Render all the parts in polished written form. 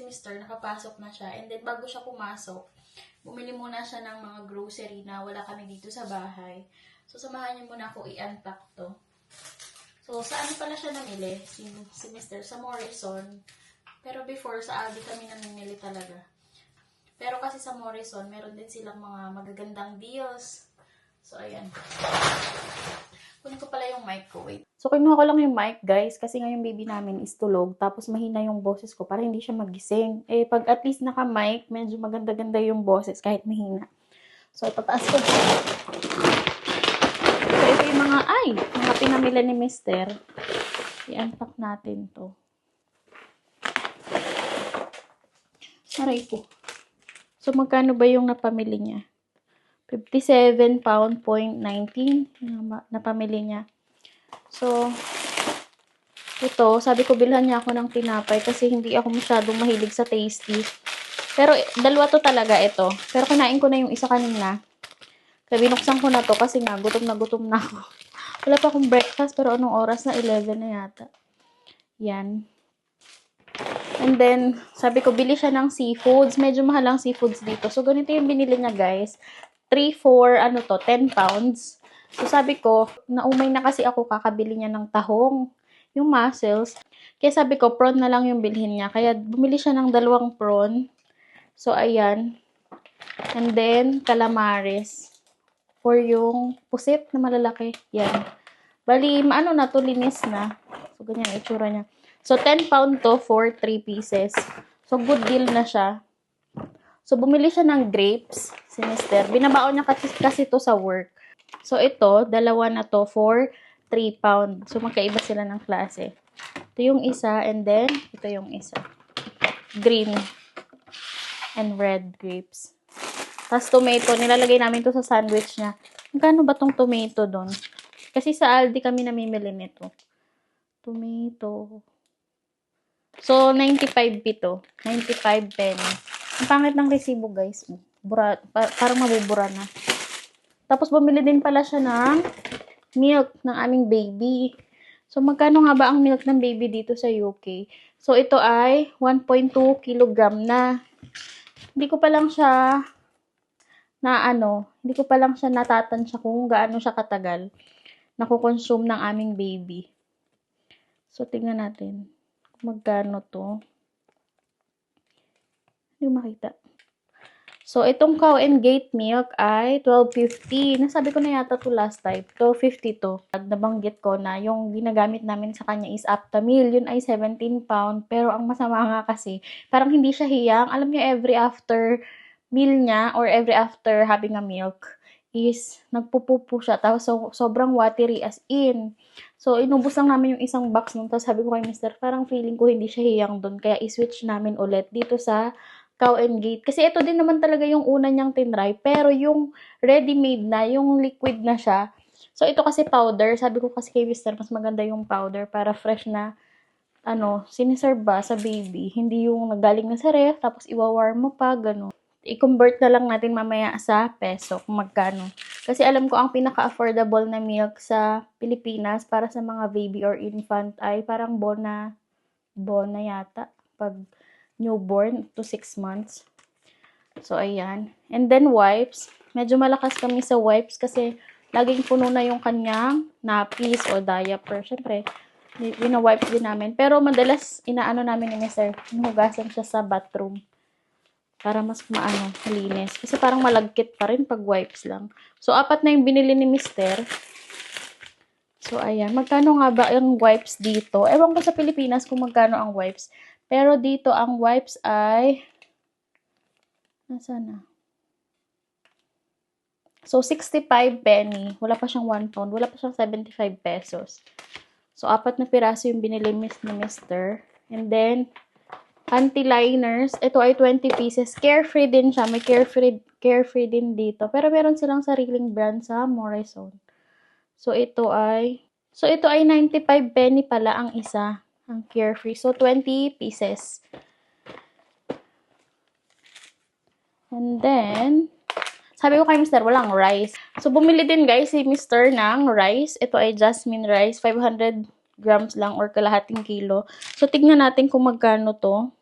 Mr. Nakapasok na siya. And then, bago siya pumasok, bumili muna siya ng mga grocery na wala kami dito sa bahay. So, samahan niyo muna ako i-unpack to. So, saan pala siya namili? Si Mr. Sa Morrison. Pero before, sa Aldi kami namimili talaga. Pero kasi sa Morrison, meron din silang mga magagandang deals. So, ayan. Kunin ko pala yung mic ko. Wait. So, kinuha ko lang yung mic, guys. Kasi nga yung baby namin is tulog. Tapos, mahina yung boses ko para hindi siya magising. Eh, pag at least naka-mic, medyo maganda-ganda yung boses kahit mahina. So, ipataas ko. So, ito yung mga pinamili ni Mr. I-unpack natin to. Aray po. So, magkano ba yung napamili niya? 57 pound point 19 napamili niya. So, ito, sabi ko bilhan niya ako ng tinapay kasi hindi ako masyadong mahilig sa tasty. Pero, dalawa to talaga ito. Pero, kinain ko na yung isa kanina. Kaya binuksan ko na to kasi nga, gutom na ako. Wala pa akong breakfast, pero anong oras na? 11 na yata. Yan. And then, sabi ko, bili siya ng seafoods. Medyo mahal ang seafoods dito. So, ganito yung binili niya, guys. 10 pounds. So, sabi ko, naumay na kasi ako kakabili niya ng tahong. Yung mussels. Kaya sabi ko, prawn na lang yung bilhin niya. Kaya, bumili siya ng 2 prawn. So, ayan. And then, calamares. For yung pusit na malalaki. Yan. Bali, maano na to, linis na. So, ganyan yung itsura niya. So, 10 pound to for 3 pieces. So, good deal na siya. So, bumili siya ng grapes, si Mr. Binabaon niya kasi to sa work. So, ito, dalawa na to for 3 pound. So, magkaiba sila ng klase. Ito yung isa, and then, ito yung isa. Green and red grapes. Tapos, tomato. Nilalagay namin to sa sandwich niya. Magkano ba tong tomato doon? Kasi sa Aldi kami namimili nito. Tomato. So, 95 pito. 95 penny. Ang pangit ng resibo, guys. Parang mabubura na. Tapos, bumili din pala siya ng milk ng aming baby. So, magkano nga ba ang milk ng baby dito sa UK? So, ito ay 1.2 kilogram na. Hindi ko pa lang siya natatansya kung gaano siya katagal nakukonsume ng aming baby. So, tingnan natin. Magkano to? Hindi makita. So, itong cow and gate milk ay 12.50. Nasabi ko na yata to last time. 12.50 to. Nabanggit ko na yung ginagamit namin sa kanya is Aptamil. Yun ay 17 pound. Pero ang masama nga kasi, parang hindi siya hiyang. Alam niyo, every after meal niya or every after having a milk is nagpupupo siya. Tapos sobrang watery as in. So, inubos lang namin yung isang box nun. Tapos sabi ko kay Mr. parang feeling ko hindi siya hiyang dun. Kaya i-switch namin ulit dito sa Cow and Gate. Kasi ito din naman talaga yung una niyang tinry. Pero yung ready-made na, yung liquid na siya. So, ito kasi powder. Sabi ko kasi kay Mr. mas maganda yung powder para fresh na siniserve ba sa baby. Hindi yung nagaling na sa ref, tapos iwawarm mo pa, gano'n. I-convert na lang natin mamaya sa peso kung magkano. Kasi alam ko ang pinaka-affordable na milk sa Pilipinas para sa mga baby or infant ay parang Bona yata. Pag newborn to 6 months. So, ayan. And then wipes. Medyo malakas kami sa wipes kasi laging puno na yung kanyang nappies o diaper. Siyempre, wina-wipes din namin. Pero madalas inaano namin ni Mr. Hinugasan siya sa bathroom. Para mas malinis. Kasi parang malagkit pa rin pag wipes lang. So, 4 na yung binili ni Mr. So, ayan. Magkano nga ba yung wipes dito? Ewan ko sa Pilipinas kung magkano ang wipes. Pero dito, ang wipes ay nasaan na? So, 65 penny. Wala pa siyang 1 pound. Wala pa siyang 75 pesos. So, 4 na piraso yung binili ni Mr. And then, panty liners. Ito ay 20 pieces. Carefree din siya. May carefree din dito. Pero meron silang sariling brand sa Morrison. So, ito ay 95 penny pala ang isa. Ang carefree. So, 20 pieces. And then, sabi ko kay Mr. walang rice. So, bumili din guys si Mr. ng rice. Ito ay jasmine rice. 500 grams lang or kalahating kilo. So, tignan natin kung magkano to.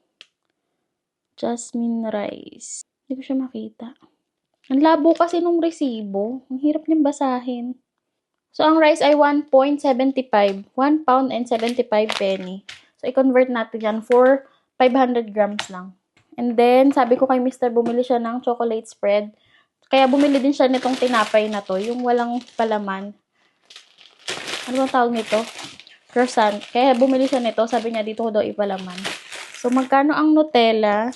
Jasmine rice. Hindi ko siya makita. Ang labo kasi nung resibo. Ang hirap niyang basahin. So, ang rice ay 1.75. 1 pound and 75 penny. So, i-convert natin yan for 500 grams lang. And then, sabi ko kay Mr. bumili siya ng chocolate spread. Kaya bumili din siya nitong tinapay na to. Yung walang palaman. Ano bang tawag nito? Croissant. Kaya bumili siya nito. Sabi niya dito ko daw ipalaman. So, magkano ang Nutella?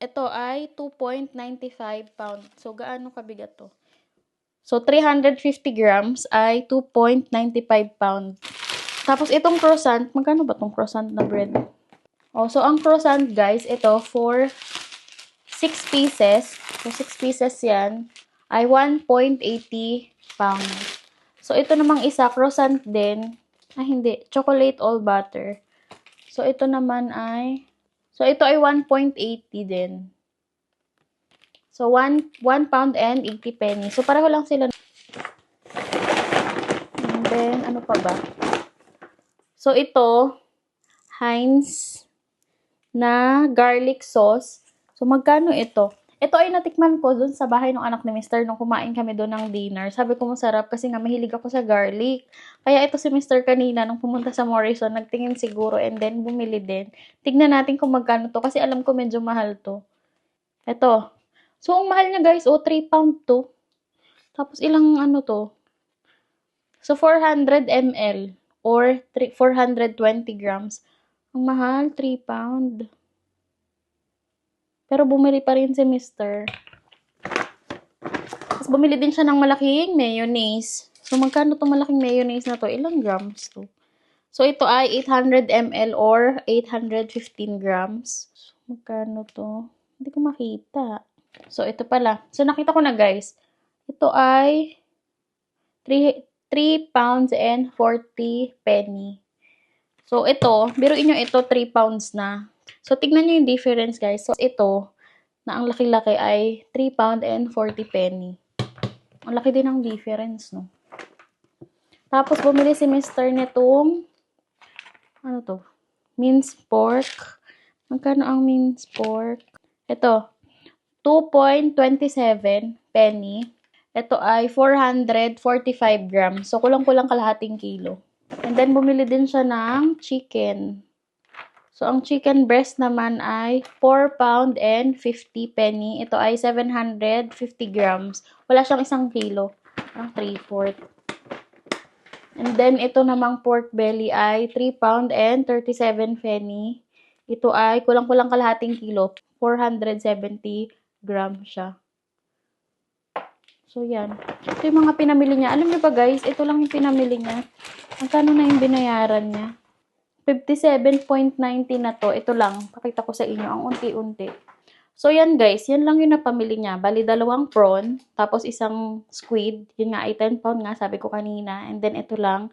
Ito ay 2.95 pound. So, gaano kabigat to? So, 350 grams ay 2.95 pound. Tapos, itong croissant, magkano ba itong croissant na bread? Oh, so, ang croissant, guys, ito for 6 pieces. So, 6 pieces yan ay 1.80 pound. So, ito namang isa, croissant din. Ay, hindi. Chocolate all butter. So, ito naman ay, so, ito ay 1.80 din. So, 1 pound and 80 penny. So, pareho lang sila. And then, ano pa ba? So, ito, Heinz na garlic sauce. So, magkano ito? Ito ay natikman ko dun sa bahay ng anak ni Mr. nung kumain kami doon ng dinner. Sabi ko masarap kasi nga mahilig ako sa garlic. Kaya ito si Mr. kanina nung pumunta sa Morrison, nagtingin siguro and then bumili din. Tignan natin kung magkano to kasi alam ko medyo mahal to. Ito. So, ang mahal niya guys, 3 pound to. Tapos ilang ano to? So, 400 ml or 420 grams. Ang mahal, 3 pound. Pero bumili pa rin si Mr. Tapos bumili din siya ng malaking mayonnaise. So, magkano itong malaking mayonnaise na to? Ilang grams to? So, ito ay 800 ml or 815 grams. So, magkano to? Hindi ko makita. So, ito pala. So, nakita ko na guys. Ito ay 3 pounds and 40 penny. So, ito, biruin nyo ito, 3 pounds na. So, tignan nyo yung difference guys. So, ito, na ang laki-laki ay 3 pound and 40 penny. Ang laki din ang difference, no? Tapos, bumili si Mr. netong, ano to? Minced pork. Magkano ang minced pork? Ito, 2.27 penny. Ito ay 445 grams. So, kulang-kulang kalahating kilo. And then, bumili din siya ng chicken. So, ang chicken breast naman ay 4 pound and 50 penny. Ito ay 750 grams. Wala siyang isang kilo. Parang 3/4. And then, ito namang pork belly ay 3 pound and 37 penny. Ito ay kulang-kulang kalahating kilo. 470 grams siya. So, yan. Ito yung mga pinamili niya. Alam niyo ba guys, ito lang yung pinamili niya. Magkano na yung binayaran niya? 57.90 na to. Ito lang. Pakita ko sa inyo. Ang unti-unti. So, yan guys. Yan lang yung napamili niya. Bali, 2 prawn. Tapos, isang squid. Yun nga ay 10 pound nga. Sabi ko kanina. And then, ito lang.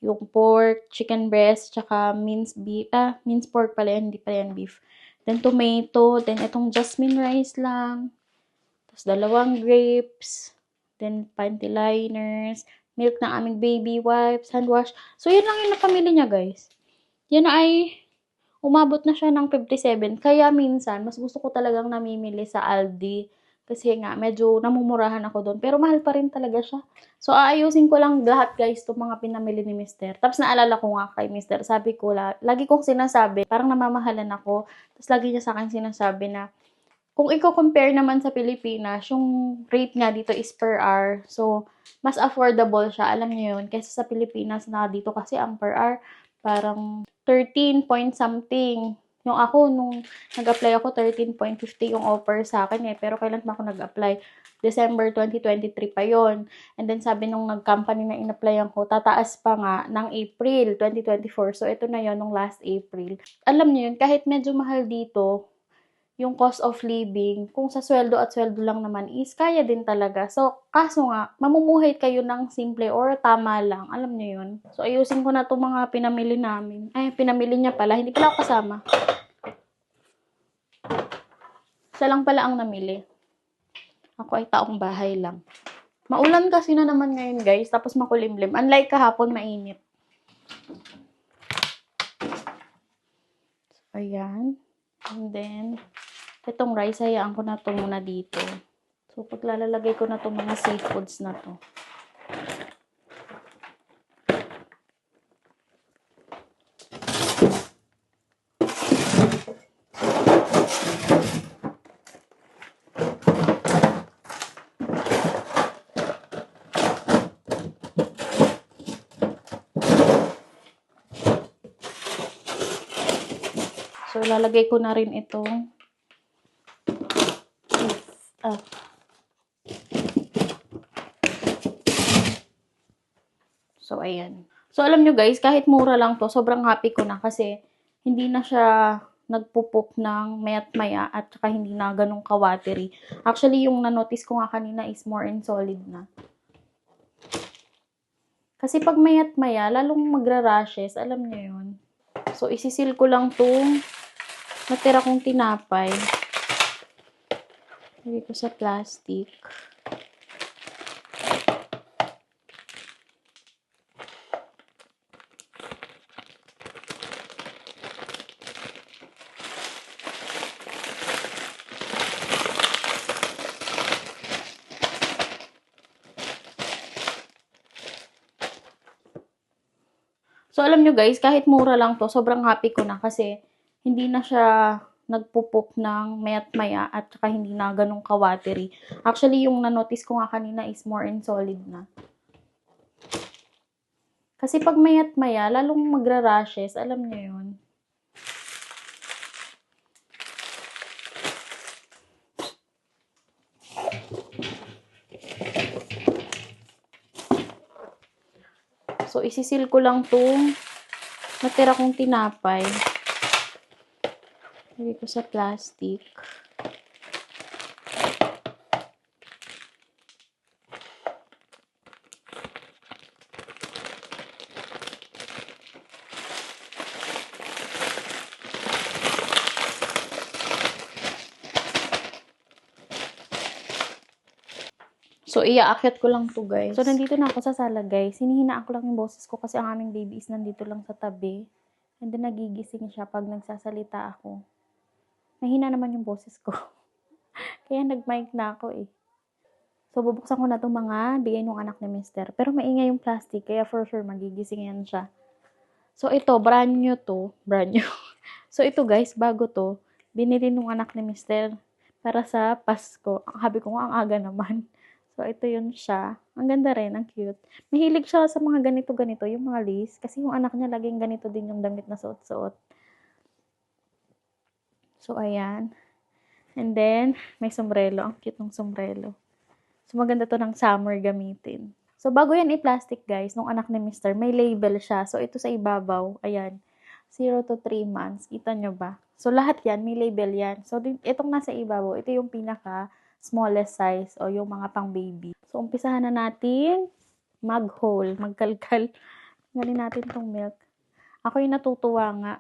Yung pork, chicken breast, tsaka minced beef. Minced pork pala yan. Hindi pala yan beef. Then, tomato. Then, itong jasmine rice lang. Tapos, 2 grapes. Then, panty liners. Milk ng aming baby wipes. Hand wash. So, yun lang yung napamili niya, guys. Yan ay umabot na siya ng 57. Kaya minsan, mas gusto ko talagang namimili sa Aldi. Kasi nga, medyo namumurahan ako doon. Pero mahal pa rin talaga siya. So, aayusin ko lang lahat guys itong mga pinamili ni Mr. Tapos naalala ko nga kay Mr. Sabi ko, lagi kong sinasabi, parang namamahalan ako. Tapos lagi niya sa akin sinasabi na, kung i-compare naman sa Pilipinas, yung rate nga dito is per hour. So, mas affordable siya. Alam niyo yun. Kaysa sa Pilipinas na dito kasi ang per hour, parang 13 point something. Yung ako, nung nag-apply ako, 13.50 yung offer sa akin eh. Pero kailan pa ako nag-apply? December 2023 pa yon. And then sabi nung nag-company na in-applyan ko, tataas pa nga ng April 2024. So, ito na yon nung last April. Alam niyo yun, kahit medyo mahal dito, yung cost of living, kung sa sweldo at sweldo lang naman is kaya din talaga. So, kaso nga, mamumuhay kayo ng simple or tama lang. Alam niyo yun. So, ayusin ko na itong mga pinamili namin. Ay, pinamili niya pala. Hindi pala ako kasama. Isa lang pala ang namili. Ako ay taong bahay lang. Maulan kasi na naman ngayon, guys. Tapos makulimlim. Unlike kahapon, mainit. Ayan. And then, itong rice, hayaan ko na ito muna dito. So, paglalagay ko na itong mga seafoods na to. So, ilalagay ko na rin itong So, ayan. So, alam nyo guys, kahit mura lang to, sobrang happy ko na kasi hindi na siya nagpupok ng mayat maya at saka hindi na ganun ka-watery. Actually, yung na-notice ko nga kanina is more and solid na. Kasi pag mayat maya, lalong magra-rashes, alam nyo yun. So, isisil ko lang tong natira kong tinapay. Lagay ko sa plastic. So, alam nyo guys, kahit mura lang to, sobrang happy ko na kasi hindi na siya nagpupok ng mayat maya at saka hindi na ganun ka-watery. Actually, yung na-notice ko nga kanina is more and solid na. Kasi pag mayat maya, lalong magra-rashes, alam nyo yun. So, isisil ko lang tong natira kong tinapay. Lagay ko sa plastic. So, iaakyat ko lang to guys. So, nandito na ako sa sala guys. Hinihinaan ko lang yung boses ko kasi ang aming baby is nandito lang sa tabi. And then, nagigising siya pag nagsasalita ako. Mahina naman yung boses ko. Kaya nag-mic na ako eh. So, bubuksan ko na itong mga bigay ng anak ni Mister. Pero maingay yung plastic, kaya for sure magigising yan siya. So, ito, brand new to. Brand new. So, ito guys, bago to. Binili ng anak ni Mister para sa Pasko. Ang habi ko nga, ang aga naman. So, ito yun siya. Ang ganda rin, ang cute. Mahilig siya sa mga ganito-ganito, yung mga lace. Kasi yung anak niya, laging ganito din yung damit na suot-suot. So, ayan. And then, may sombrero. Ang cute ng sombrero. So, maganda to ng summer gamitin. So, bago yan i-plastic, guys, nung anak ni Mister, may label siya. So, ito sa ibabaw, ayan, 0 to 3 months. Kita nyo ba? So, lahat yan, may label yan. So, itong nasa ibabaw, ito yung pinaka smallest size o yung mga pang baby. So, umpisahan na natin mag-hole, magkalkal. Tanggalin natin tong milk. Ako yung natutuwa nga.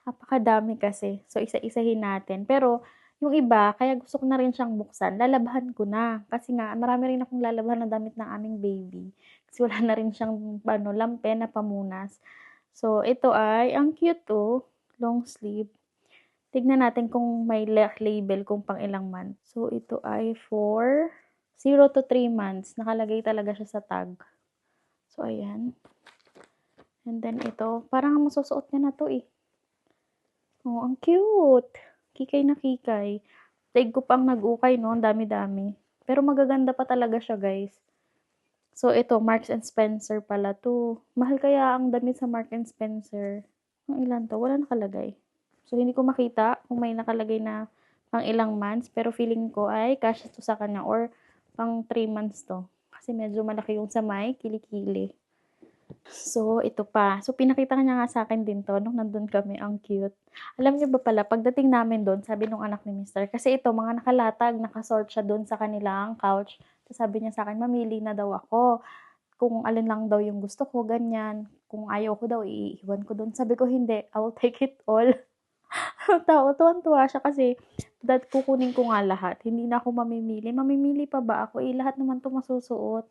Napakadami kasi. So, isa-isahin natin. Pero, yung iba, kaya gusto ko na rin siyang buksan, lalabahan ko na. Kasi nga, marami rin akong lalabahan na damit ng aming baby. Kasi wala na rin siyang lampe na pamunas. So, ito ay, ang cute to, long sleeve. Tignan natin kung may label kung pang ilang months. So, ito ay for 0 to 3 months. Nakalagay talaga siya sa tag. So, ayan. And then ito, parang masusuot niya na to eh. Oh, ang cute. Kikay na kikay. Daig ko pang nag-ukay, no? Ang dami-dami. Pero magaganda pa talaga siya, guys. So, ito, Marks and Spencer pala to. Mahal kaya ang damit sa Marks and Spencer. Ang ilan to? Wala nakalagay. So, hindi ko makita kung may nakalagay na pang ilang months. Pero feeling ko ay cash to sa kanya or pang 3 months to. Kasi medyo malaki yung sa may kilikili. So, ito pa. So, pinakita niya nga sa akin din to nung nandun kami. Ang cute. Alam niyo ba pala, pagdating namin doon, sabi nung anak ni Mister, kasi ito, mga nakalatag, nakasort siya doon sa kanilang couch. So, sabi niya sa akin, mamili na daw ako. Kung alin lang daw yung gusto ko, ganyan. Kung ayaw ko daw, iiwan ko doon. Sabi ko, hindi, I will take it all. Tao, tuwan-tuwa siya kasi kukunin ko nga lahat. Hindi na ako mamimili. Mamimili pa ba ako? Lahat naman to masusuot.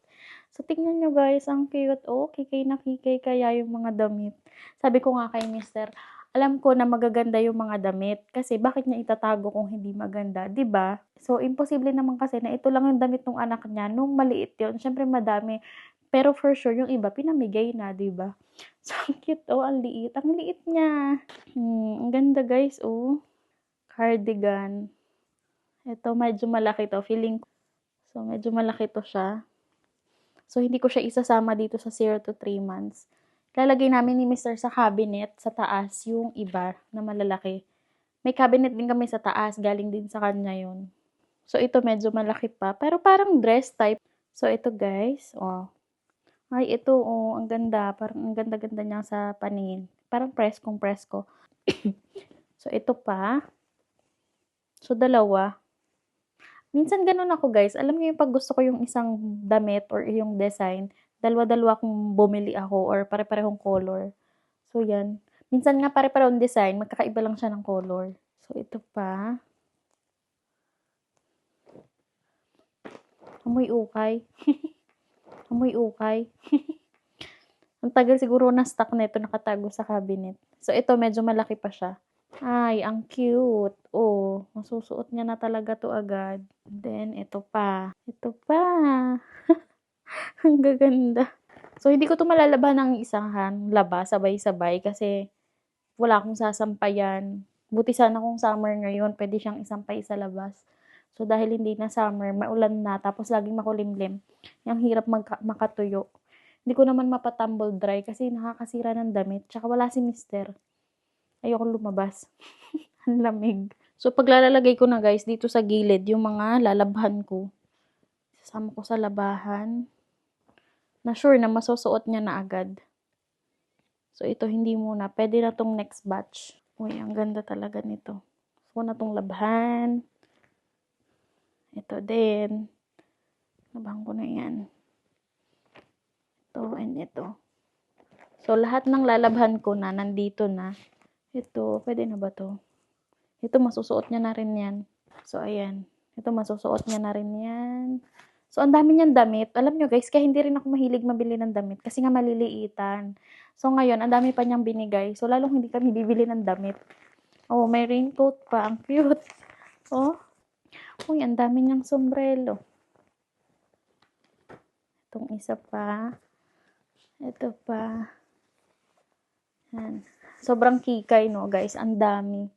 So, tingnan nyo guys, ang cute. Oh, kikay na kikay kaya yung mga damit. Sabi ko nga kay Mister, alam ko na magaganda yung mga damit. Kasi bakit niya itatago kung hindi maganda, 'di ba? So, imposible naman kasi na ito lang yung damit ng anak niya nung maliit yun. Siyempre madami. Pero for sure, yung iba pinamigay na, 'di ba? So, ang cute, oh, ang liit. Ang liit niya. Ang ganda, guys, oh. Cardigan. Ito, medyo malaki to. Feeling ko. So, medyo malaki to siya. So, hindi ko siya isasama dito sa 0 to 3 months. Lalagay namin ni Mr. sa cabinet, sa taas, yung iba na malalaki. May cabinet din kami sa taas, galing din sa kanya yun. So, ito medyo malaki pa, pero parang dress type. So, ito guys, oh. Ay, ito, oh, ang ganda. Parang ang ganda-ganda niya sa paningin. Parang presko. So, ito pa. So, dalawa. Minsan ganun ako guys. Alam niyo yung pag gusto ko yung isang damit or yung design, dalawa-dalawa kung bumili ako or pare-parehong color. So, yan. Minsan nga pare-parehong design, magkakaiba lang siya ng color. So, ito pa. Amoy ukay. Amoy ukay. Ang tagal siguro na stock nito nakatago sa cabinet. So, ito medyo malaki pa siya. Ay, ang cute. Oh, masusuot niya na talaga to agad. Then, ito pa. Ito pa. Ang gaganda. So, hindi ko to malalaban ng isang laba, sabay-sabay, kasi wala akong sasampayan. Buti sana kung summer ngayon, pwede siyang isampay sa labas. So, dahil hindi na summer, maulan na, tapos laging makulimlim, yung hirap makatuyo. Hindi ko naman mapatumble dry kasi nakakasira ng damit. Tsaka wala si mister. Ayoko lumabas. Ang lamig. So, paglalagay ko na guys, dito sa gilid, yung mga lalabhan ko. Sasama ko sa labahan. Na sure na masusuot niya na agad. So, ito hindi muna. Pwede na tong next batch. Uy, ang ganda talaga nito. So, na tong labhan. Ito din. Labhan ko na yan. Ito and ito. So, lahat ng lalabhan ko na, nandito na. Ito, pwede na ba to? Ito, masusuot niya na rin yan. So, ayan. Ito, masusuot niya na rin yan. So, ang dami niyang damit. Alam nyo guys, kaya hindi rin ako mahilig mabili ng damit kasi nga maliliitan. So, ngayon, ang dami pa niyang binigay. So, lalong hindi kami bibili ng damit. Oh, may raincoat pa. Ang cute. Oh. Uy, ang dami niyang sombrero. Itong isa pa. Ito pa. Yan. Sobrang kikay, no, guys. Ang dami.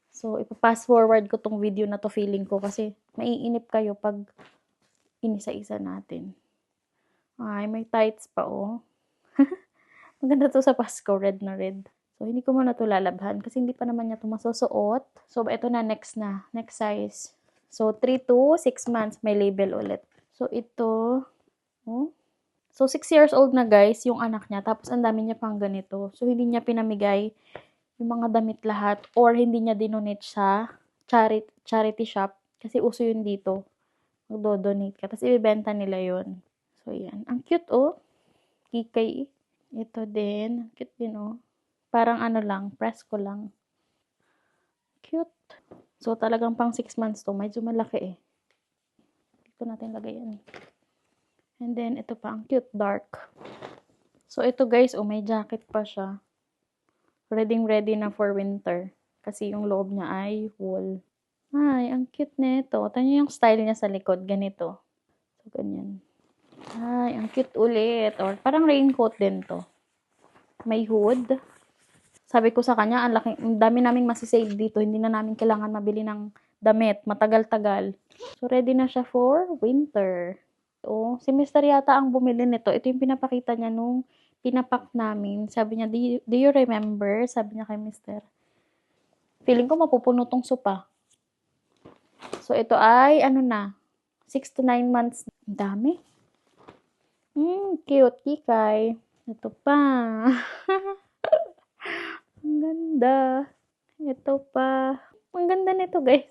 So, ipa-fast forward ko tong video na to, feeling ko, kasi maiinip kayo pag inisa-isa natin. Ay, may tights pa, oh. Maganda to sa Pasko, red na red. So, hindi ko muna to lalabhan kasi hindi pa naman niya to masusuot. So, ito na, next size. So, 3 to 6 months, may label ulit. So, ito, oh. So, 6 years old na guys, yung anak niya. Tapos, ang dami niya pang ganito. So, hindi niya pinamigay yung mga damit lahat or hindi niya dinonate sa charity shop. Kasi uso yun dito. Magdo-donate ka. Tapos, ibibenta nila yun. So, yan. Ang cute, oh. Kikay. Ito din. Cute din, oh. Parang ano lang, presko lang. Cute. So, talagang pang 6 months to. Medyo malaki eh. Dito natin lagay yan. And then, ito pa, ang cute, dark. So, ito guys, oh, may jacket pa siya. Ready na for winter. Kasi yung loob niya ay wool. Ay, ang cute nito. Tignan yung style niya sa likod. Ganito. So, ganyan. Ay, ang cute ulit. Or, parang raincoat din to. May hood. Sabi ko sa kanya, ang dami naming masisave dito. Hindi na namin kailangan mabili ng damit. Matagal-tagal. So, ready na siya for winter. So, si Mr. yata ang bumili nito. Ito yung pinapakita niya nung pinapak namin. Sabi niya, do you remember? Sabi niya kay Mr. Feeling ko mapupuno tong sopa. So, ito ay, 6 to 9 months. Ang dami. Cute, kikay. Ito pa. Ang ganda. Ito pa. Ang ganda nito, guys.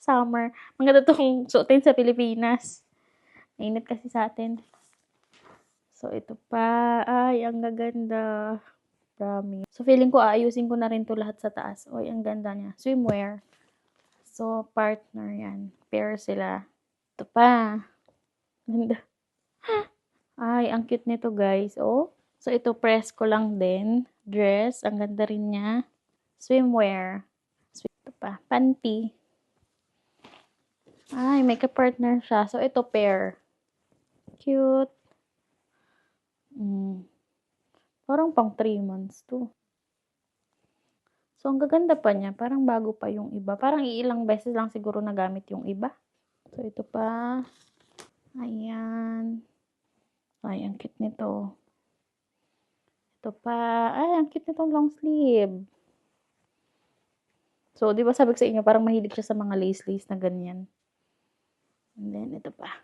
Summer. Ang ganda itong suotin sa Pilipinas. Mainit kasi sa atin. So, ito pa. Ay, ang gaganda. Promise. So, feeling ko, aayusin ko na rin to lahat sa taas. Oy, ang ganda niya. Swimwear. So, partner yan. Pair sila. Ito pa. Ganda. Ay, ang cute nito, guys. Oh. So, ito press ko lang din. Dress. Ang ganda rin niya. Swimwear. Ito pa. Panty. Ay, may ka-partner siya. So, ito pair. Cute. Parang pang 3 months to. So, ang gaganda pa niya. Parang bago pa yung iba. Parang iilang beses lang siguro nagamit yung iba. So, ito pa. Ayan. Ay, ang cute nito. Ito pa. Ay, ang cute nitong long sleeve. So, di ba sabi ko sa inyo, parang mahilig siya sa mga lace-lace na ganyan. And then, ito pa.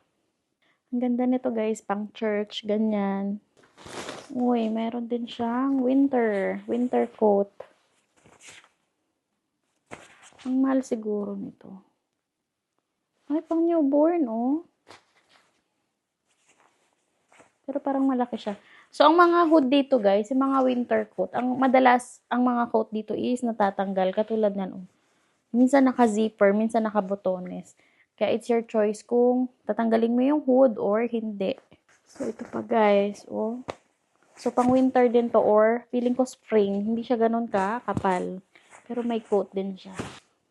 Ang ganda nito, guys. Pang church, ganyan. Uy, meron din siyang winter coat. Ang mahal siguro nito. Ay, pang newborn, oh. Pero parang malaki siya. So, ang mga hood dito, guys, yung mga winter coat, madalas, ang mga coat dito is natatanggal. Katulad nan, oh. Minsan naka-zipper, minsan naka-botones. Kaya it's your choice kung tatanggalin mo yung hood or hindi. So, ito pa, guys, oh. So, pang winter din to or feeling ko spring. Hindi siya ganun kapal. Pero may coat din siya.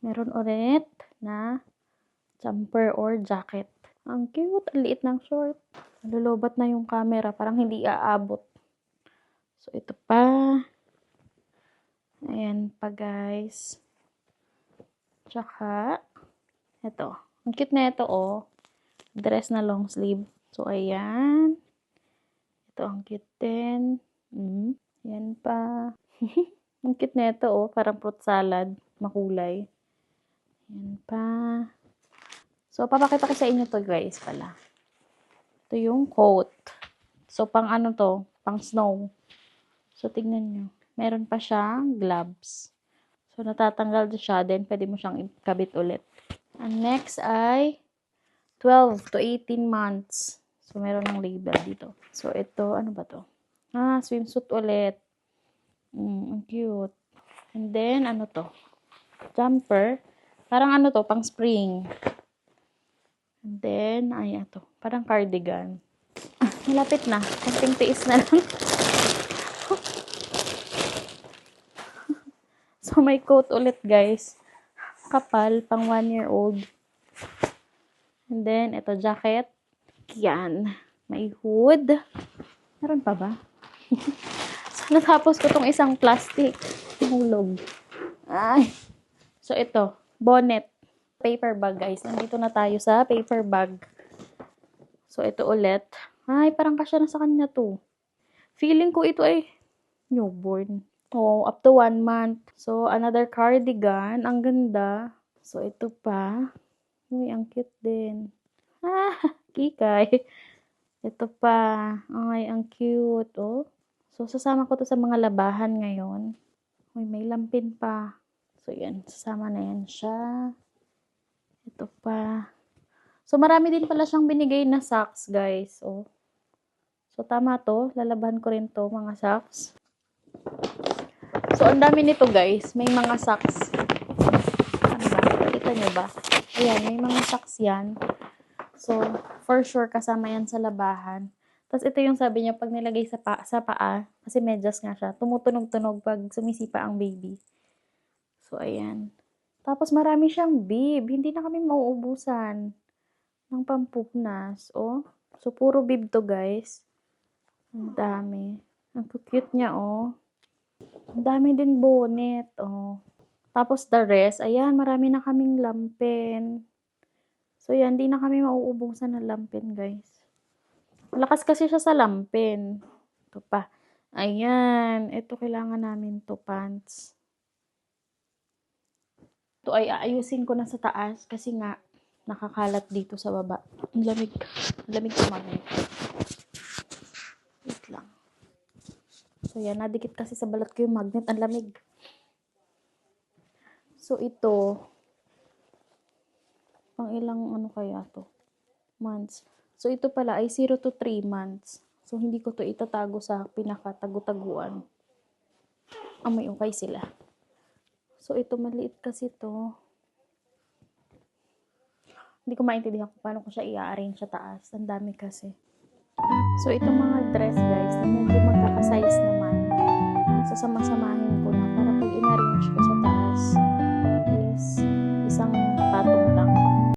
Meron ulit na jumper or jacket. Ang cute. Ang liit ng short. Nalulubat na yung camera. Parang hindi aabot. So, ito pa. Ayan pa, guys. Tsaka, ito. Ang cute na ito, oh. Dress na long sleeve. So, ayan. Ito, ang cute din. Ayan pa. Ang cute na ito, oh. Parang fruit salad. Makulay. Ayan pa. So, papakita ko sa inyo to, guys, pala. Ito yung coat. So, pang ano to? Pang snow. So, tignan nyo. Meron pa siyang gloves. So, natatanggal siya. Then, pwede mo siyang ikabit ulit. And next ay 12 to 18 months. So, meron ng label dito. So, ito, ano ba to? Swimsuit ulit. Ang cute. And then, ano to? Jumper. Parang ano to? Pang spring. And then, ay, ito. Parang cardigan. Malapit na. Konting tiis na lang. So, may coat ulit, guys. Kapal, pang 1-year-old. And then, ito, jacket. Yan. May hood. Meron pa ba? So, natapos ko tong isang plastic. Hulog. Ay. So, ito. Bonnet. Paper bag, guys. Nandito na tayo sa paper bag. So, ito ulit. Ay, parang kasya na sa kanya to. Feeling ko ito ay newborn. Oh, up to 1 month. So, another cardigan. Ang ganda. So, ito pa. Uy, ang cute din. Kikay. Ito pa. Ay, ang cute. Oh. So, sasama ko to sa mga labahan ngayon. Uy, may lampin pa. So, yan. Sasama na yan siya. Ito pa. So, marami din pala siyang binigay na socks, guys. Oh. So, tama to. Lalabahan ko rin to, mga socks. So, ang dami nito, guys. May mga socks. Ano ba? Kita nyo ba? Ayan, may mga socks yan. So, for sure, kasama yan sa labahan. Tapos, ito yung sabi niya, pag nilagay sa paa, kasi medyas nga siya, tumutunog-tunog pag sumisipa ang baby. So, ayan. Tapos, marami siyang bib. Hindi na kami mauubusan ng pampunas. Oh. So, puro bib to, guys. Ang dami. Ang cute niya, oh. Ang dami din bonnet, oh. Tapos, the rest, ayan, marami na kaming lampin. So, yan, di na kami mauubusan ng lampin, guys. Malakas kasi siya sa lampin. Ito pa. Ayan. Ito, kailangan namin to pants. Ito ay aayusin ko na sa taas kasi nga, nakakalat dito sa baba. Ang lamig. Ang lamig kumamit. Wait lang. So, yan. Nadikit kasi sa balat ko yung magnet. Ang lamig. So, ito. Pang ilang ano kaya to? Months. So, ito pala ay 0 to 3 months. So, hindi ko to itatago sa pinakatago-taguan. May okay sila. So, ito maliit kasi to. Hindi ko maintindihan kung paano ko siya i-arrange sa taas. Ang dami kasi. So, itong mga dress, guys, na medyo magkakasize sasama-samahin